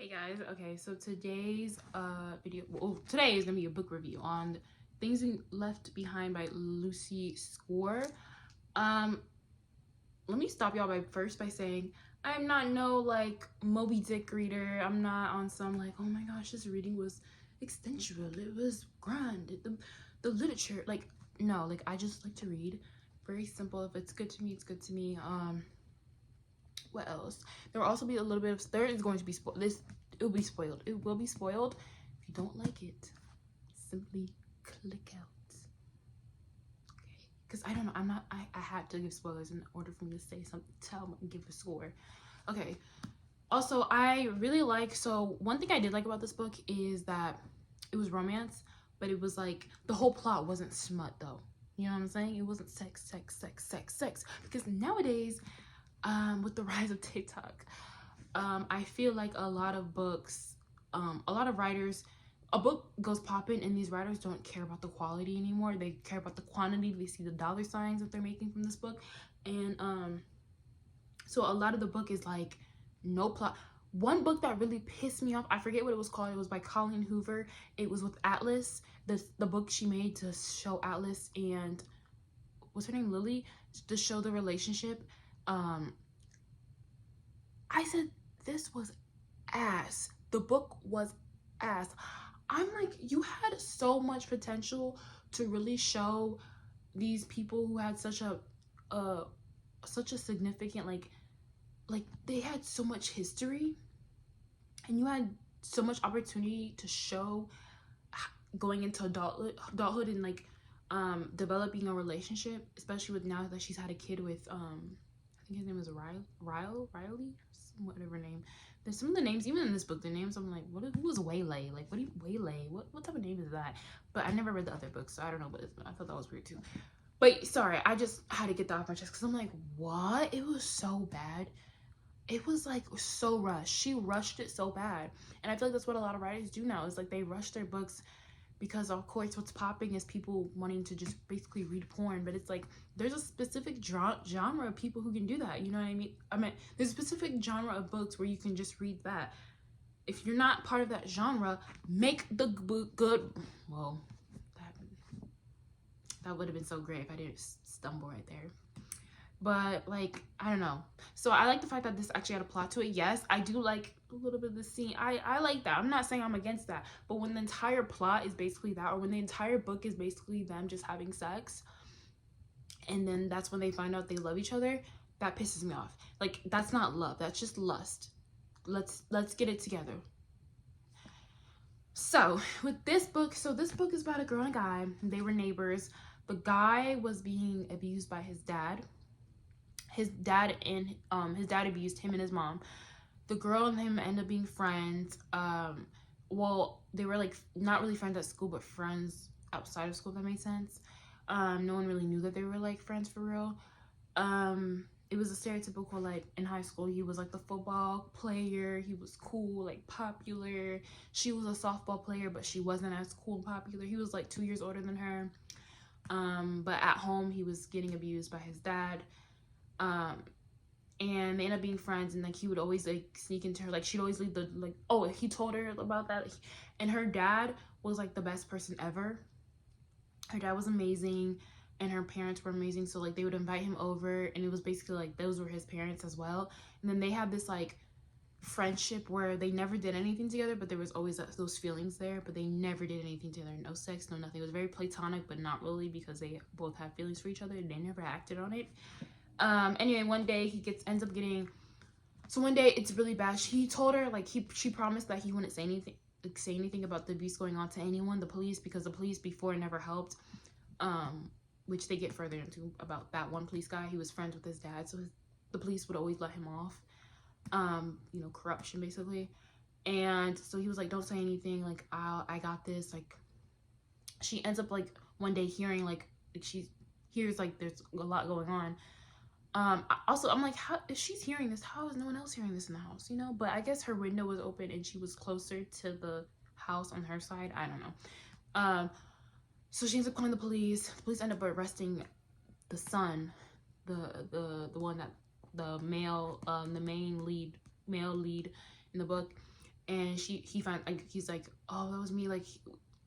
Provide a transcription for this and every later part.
Hey guys, okay, so today's today is gonna be a book review on Things Left Behind by Lucy Score. Um, Let me stop y'all by saying I'm not no like Moby Dick reader. I'm not on some like, oh my gosh, this reading was extensual, it was grand, the literature, like no, like I just like to read. Very simple. If it's good to me, it's good to me. What else? There will also be a little bit of, there is going to be it will be spoiled. It will be spoiled. If you don't like it, simply click out. Okay, because I don't know, I had to give spoilers in order for me to say something, give a score. Okay, also I really like, so one thing I did like about this book is that it was romance, but it was like the whole plot wasn't smut though. You know what I'm saying? It wasn't sex, because nowadays with the rise of TikTok, I feel like a lot of books, a lot of writers, a book goes popping and these writers don't care about the quality anymore. They care about the quantity. They see the dollar signs that they're making from this book. And so a lot of the book is like no plot. One book that really pissed me off, I forget what it was called. It was by Colleen Hoover. It was with Atlas, the book she made to show Atlas and what's her name, Lily, to show the relationship. I said this was ass. The book was ass. I'm like, you had so much potential to really show these people who had such a significant like they had so much history, and you had so much opportunity to show going into adulthood and like developing a relationship, especially with now that she's had a kid with I think his name is Riley, whatever name. There's some of the names, even in this book, the names I'm like, who was Waylay? Like, Waylay? What type of name is that? But I never read the other books, so I don't know what it's. I thought that was weird too. But sorry, I just had to get that off my chest because I'm like, what? It was so bad. It was like so rushed. She rushed it so bad, and I feel like that's what a lot of writers do now. Is like they rush their books because of course what's popping is people wanting to just basically read porn, but it's like there's a specific genre of people who can do that. You know what I mean? There's a specific genre of books where you can just read that. If you're not part of that genre, make the book good. Well, that would have been so great if I didn't stumble right there. But like, I don't know. So I like the fact that this actually had a plot to it. Yes, I do like a little bit of the scene. I like that. I'm not saying I'm against that. But when the entire plot is basically that, or when the entire book is basically them just having sex, and then that's when they find out they love each other, that pisses me off. Like, that's not love. That's just lust. Let's get it together. So with this book, this book is about a girl and a guy. They were neighbors. The guy was being abused by his dad. His dad abused him and his mom. The girl and him end up being friends. Well, they were like not really friends at school, but friends outside of school, if that makes sense. No one really knew that they were like friends for real. It was a stereotypical, like in high school, he was like the football player, he was cool, like popular. She was a softball player, but she wasn't as cool and popular. He was like 2 years older than her. But at home he was getting abused by his dad. And they ended up being friends, and like he would always like sneak into her, like she'd always leave the like, oh, he told her about that. And her dad was like the best person ever. Her dad was amazing, and her parents were amazing, so like they would invite him over, and it was basically like those were his parents as well. And then they had this like friendship where they never did anything together, but there was always those feelings there, but they never did anything together. No sex, no nothing. It was very platonic, but not really, because they both had feelings for each other and they never acted on it. Anyway, one day ends up getting, so one day it's really bad. She told her like she promised that he wouldn't say anything about the abuse going on to anyone, the police, because the police before never helped, which they get further into about that one police guy. He was friends with his dad, so the police would always let him off. You know, corruption basically. And so he was like, don't say anything, like I got this. Like she ends up like one day hearing like she hears like there's a lot going on. Also, I'm like, how, if she's hearing this, how is no one else hearing this in the house, you know? But I guess her window was open and she was closer to the house on her side. I don't know. So she ends up calling the police. The police end up arresting the son, the one that the male, the main lead, male lead in the book. and he found, like, he's like, oh, that was me, like,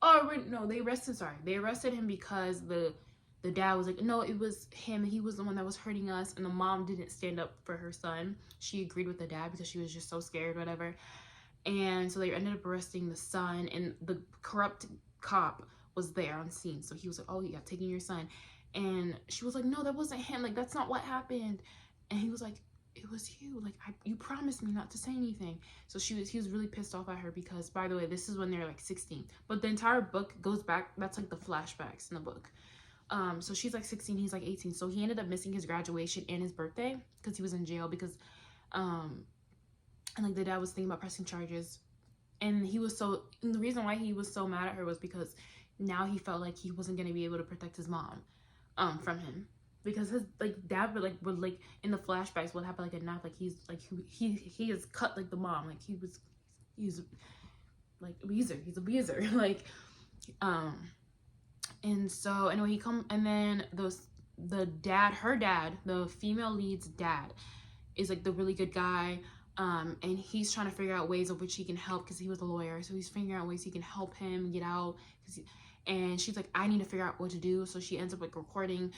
oh no, they arrested him because the dad was like, no, it was him, he was the one that was hurting us, and the mom didn't stand up for her son. She agreed with the dad because she was just so scared, whatever. And so they ended up arresting the son, and the corrupt cop was there on scene. So he was like, oh yeah, taking your son. And she was like, no, that wasn't him, like, that's not what happened. And he was like, it was you, like, you promised me not to say anything. So he was really pissed off at her because, by the way, this is when they're like 16, but the entire book goes back, that's like the flashbacks in the book. So she's like 16, he's like 18. So he ended up missing his graduation and his birthday because he was in jail because and like the dad was thinking about pressing charges. And the reason why he was so mad at her was because now he felt like he wasn't going to be able to protect his mom from him, because his like dad would like in the flashbacks what happened, like at night, like he's like he has cut like the mom, like he's like abuser, he's abuser like and so anyway, he come, and then her dad, the female lead's dad, is like the really good guy. And he's trying to figure out ways of which he can help because he was a lawyer. So he's figuring out ways he can help him get out. And she's like, I need to figure out what to do. So she ends up like recording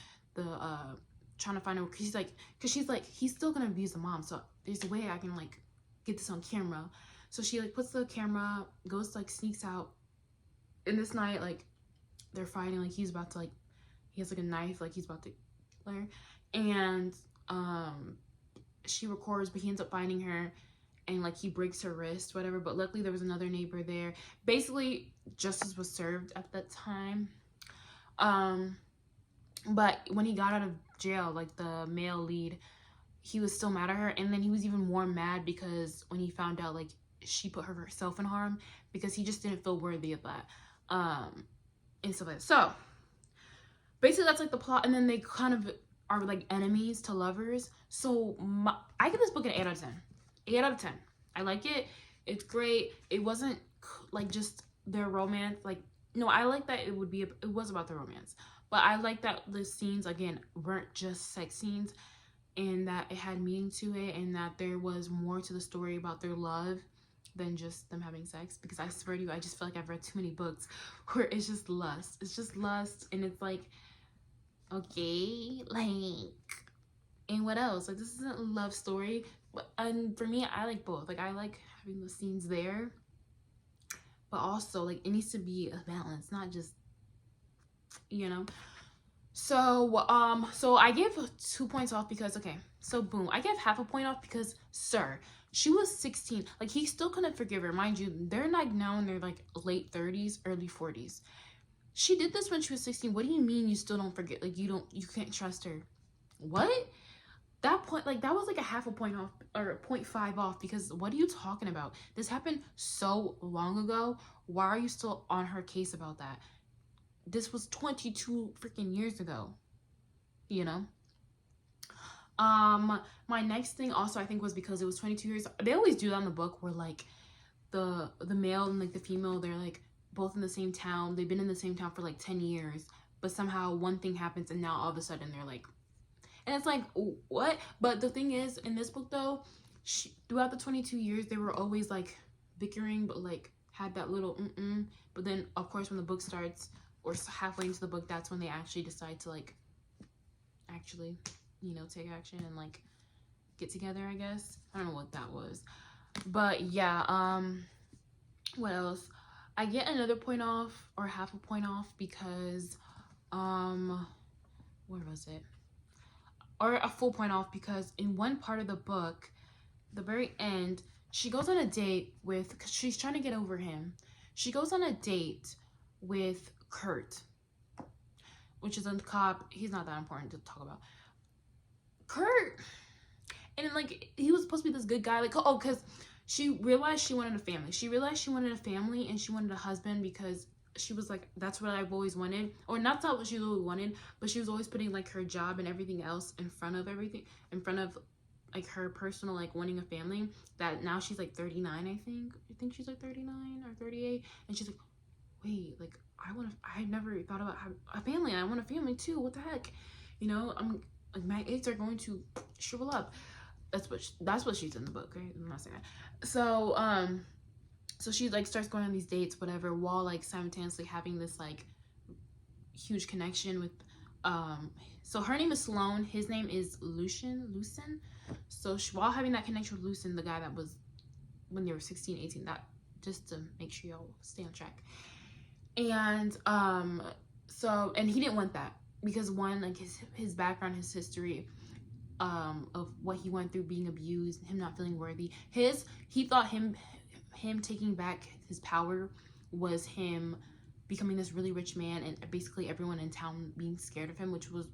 trying to find out, because she's like, he's still gonna abuse the mom. So there's a way I can like get this on camera. So she like puts the camera, goes like sneaks out. And this night, like they're fighting, like he's about to like, he has like a knife, like he's about to kill her. And she records, but he ends up finding her, and like he breaks her wrist, whatever. But luckily there was another neighbor there. Basically justice was served at that time. But when he got out of jail, like the male lead, he was still mad at her. And then he was even more mad because when he found out like she put herself in harm, because he just didn't feel worthy of that and stuff like that. So basically that's like the plot. And then they kind of are like enemies to lovers. So I give this book an 8 out of 10. 8 out of 10. I like it. It's great. It wasn't like just their romance. Like, no, I like that it was about the romance. But I like that the scenes, again, weren't just sex scenes, and that it had meaning to it, and that there was more to the story about their love than just them having sex. Because I swear to you, I just feel like I've read too many books where it's just lust. It's just lust, and it's like, okay, like, and what else? Like, this isn't a love story. And for me, I like both. Like, I like having the scenes there, but also like it needs to be a balance, not just, you know. So so I give 2 points off because, okay, so boom, I give half a point off because, sir, she was 16. Like, he still couldn't forgive her. Mind you, they're like now in their like late 30s, early 40s. She did this when she was 16. What do you mean you still don't forget? Like, you can't trust her? What? That point, like, that was like a half a point off, or 0.5 off, because what are you talking about? This happened so long ago. Why are you still on her case about that? This was 22 freaking years ago, you know? My next thing also, I think, was because it was 22 years. They always do that in the book where like the male and like the female, they're like both in the same town. They've been in the same town for like 10 years, but somehow one thing happens and now all of a sudden they're like, and it's like, what? But the thing is, in this book though, throughout the 22 years, they were always like bickering, but like had that little but then of course when the book starts, or halfway into the book, that's when they actually decide to like actually, you know, take action and like get together, I guess. I don't know what that was, but yeah. What else? I get another point off, or half a point off, because where was it? Or a full point off, because in one part of the book, the very end, she goes on a date with, because she's trying to get over him, she goes on a date with Kurt, which is a cop. He's not that important to talk about. Kurt, and like, he was supposed to be this good guy, like, oh, because she realized she wanted a family. She realized she wanted a family, and she wanted a husband, because she was like, that's what I've always wanted. Or not what she really wanted, but she was always putting like her job and everything else in front of everything, in front of like her personal, like, wanting a family. That now she's like 39, I think she's like 39 or 38, and she's like, wait, like, I never thought about having a family. I want a family too. What the heck, you know? I'm like, my eggs are going to shrivel up. That's what she's in the book, right? I'm not saying that. So So she like starts going on these dates, whatever, while like simultaneously having this like huge connection with so her name is Sloan, his name is Lucien. So while having that connection with Lucien, the guy that was when they were 16, 18, that just to make sure y'all stay on track. And so, and he didn't want that because one, like his background, his history of what he went through, being abused, him not feeling worthy, he thought him taking back his power was him becoming this really rich man and basically everyone in town being scared of him, which was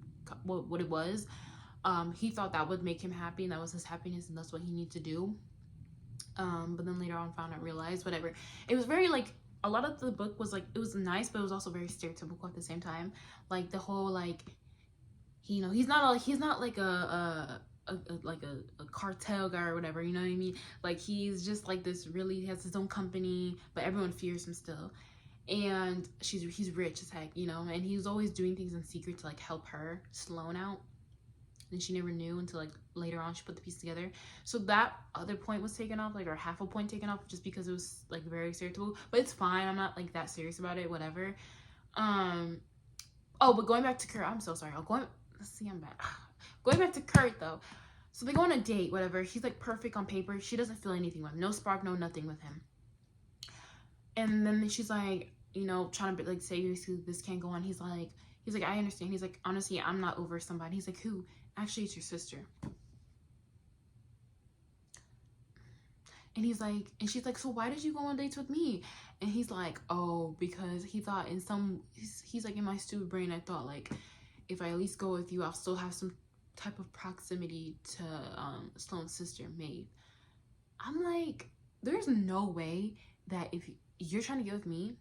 what it was. He thought that would make him happy and that was his happiness and that's what he needed to do. But then later on found out, realized, whatever. It was very like, a lot of the book was like, it was nice, but it was also very stereotypical at the same time. Like the whole like, you know, he's not like a cartel guy or whatever, you know what I mean? Like he's just like this really, he has his own company, but everyone fears him still. And he's rich as heck, you know, and he was always doing things in secret to like help her, Sloan, out. And she never knew until like later on she put the piece together. So that other point was taken off, like, or half a point taken off, just because it was like very stereotypical. But it's fine, I'm not like that serious about it, whatever. Oh, but going back to Kurt, I'm so sorry. Let's see, I'm bad. Going back to Kurt though. So they go on a date, whatever. He's like perfect on paper. She doesn't feel anything with him. No spark, no nothing with him. And then she's like, you know, trying to like say this can't go on. He's like, I understand. He's like, honestly, I'm not over somebody. He's like, who? Actually, it's your sister. And he's like, and she's like, so why did you go on dates with me? And he's like, oh, because he thought he's like, in my stupid brain, I thought like, if I at least go with you, I'll still have some type of proximity to Sloan's sister, Maeve. I'm like, there's no way that if you're trying to get with me,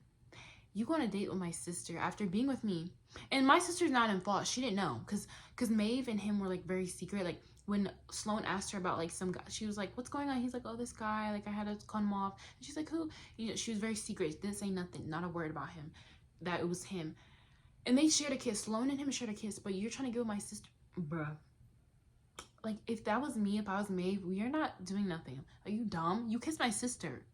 you go on a date with my sister after being with me. And my sister's not in fault. She didn't know because Maeve and him were like very secret. Like when Sloan asked her about like some guy, she was like, what's going on? He's like, oh, this guy, like I had to cut him off. And she's like, who? You know, she was very secret. Didn't say nothing, not a word about him, that it was him. And they shared a kiss. Sloan and him shared a kiss, but you're trying to get with my sister. Bruh. Like if that was me, if I was Maeve, we are not doing nothing. Are you dumb? You kissed my sister.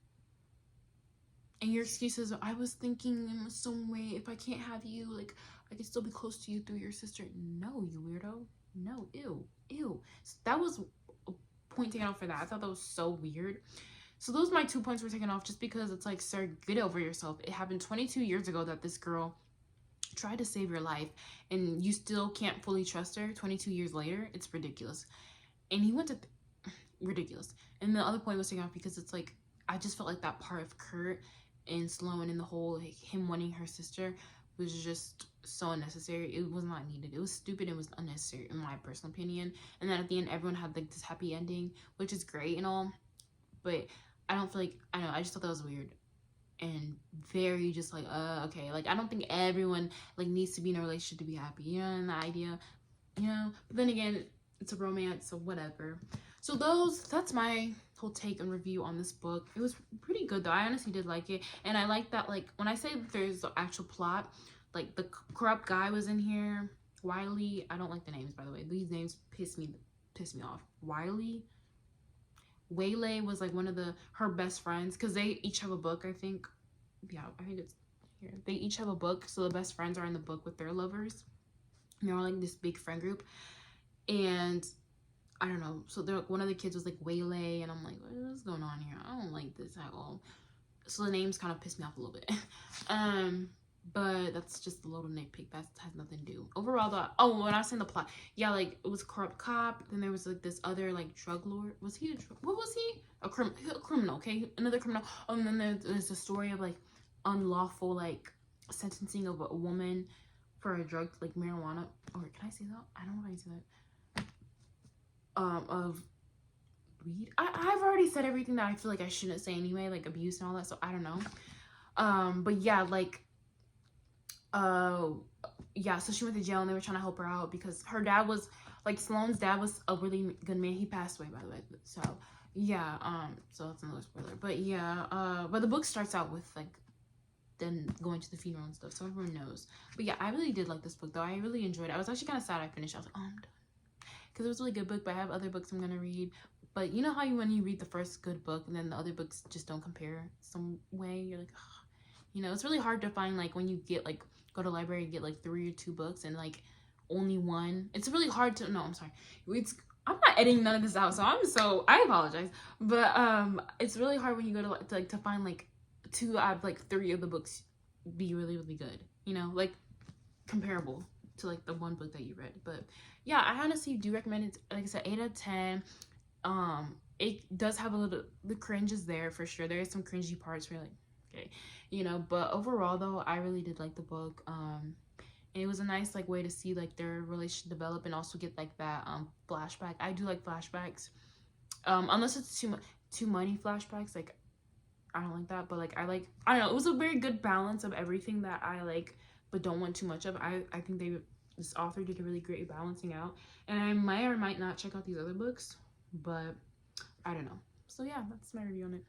And your excuse is, I was thinking in some way, if I can't have you, like, I can still be close to you through your sister. No, you weirdo. No, ew. So that was a point taken off for that. I thought that was so weird. So those my 2 points were taken off just because it's like, sir, get over yourself. It happened 22 years ago that this girl tried to save your life and you still can't fully trust her 22 years later. It's ridiculous. And he went to ridiculous. And the other point was taken off because it's like, I just felt like that part of Kurt and Sloan and the whole like, him wanting her sister was just so unnecessary. It was not needed. It was stupid. It was unnecessary in my personal opinion. And then at the end, everyone had like this happy ending, which is great and all, but I don't feel like, I know, I just thought that was weird and very just like, okay, like I don't think everyone like needs to be in a relationship to be happy, you know, and the idea, you know, but then again, it's a romance, so whatever. So that's my whole take and review on this book. It was pretty good though. I honestly did like it, and I like that, like when I say that there's the actual plot, like the corrupt guy was in here, Wiley. I don't like the names, by the way. These names piss me off. Wiley, Waylay was like one of her best friends, because they each have a book, I think. Yeah, I think it's here. They each have a book, so the best friends are in the book with their lovers. And they're all like this big friend group, and I don't know. So one of the kids was like Waylay, and I'm like, what's going on here? I don't like this at all. So the names kind of pissed me off a little bit. But that's just a little nitpick. That has nothing to do. Overall, though, when I was saying the plot, yeah, like it was a corrupt cop. Then there was like this other like drug lord. Was he what was he? A criminal, okay? Another criminal. And then there's a story of like unlawful like sentencing of a woman for a drug like marijuana. Or can I say that? I don't know if I can say that. Of weed. I've already said everything that I feel like I shouldn't say anyway, like abuse and all that, so I don't know. But yeah, like yeah, so she went to jail and they were trying to help her out because her dad was like, Sloan's dad was a really good man. He passed away, by the way. So yeah, so that's another spoiler. But yeah, but the book starts out with like then going to the funeral and stuff, so everyone knows. But yeah, I really did like this book though. I really enjoyed it. I was actually kind of sad I finished. I was like, oh, I'm done, because it was a really good book, but I have other books I'm gonna read. But you know how when you read the first good book and then the other books just don't compare some way, you're like, ugh. You know, it's really hard to find, like, when you get, like, go to the library and get, like, 3 or 2 books and, like, only one. It's really hard to, no, I'm sorry. I'm not editing none of this out, so I apologize. But it's really hard when you go to find, like, 2 out of, like, 3 of the books be really, really good. You know, like, comparable to, like, the one book that you read. But yeah, I honestly do recommend it. Like I said, 8 out of 10. It does have a little, the cringe is there for sure. There are some cringy parts where you're like, okay, you know, but overall though, I really did like the book. And it was a nice, like, way to see, like, their relationship develop and also get, like, that flashback. I do like flashbacks, unless it's too many flashbacks. Like, I don't like that, but, like, I don't know, it was a very good balance of everything that I like but don't want too much of. I think this author did a really great balancing out, and I might or might not check out these other books, but I don't know. So yeah, that's my review on it.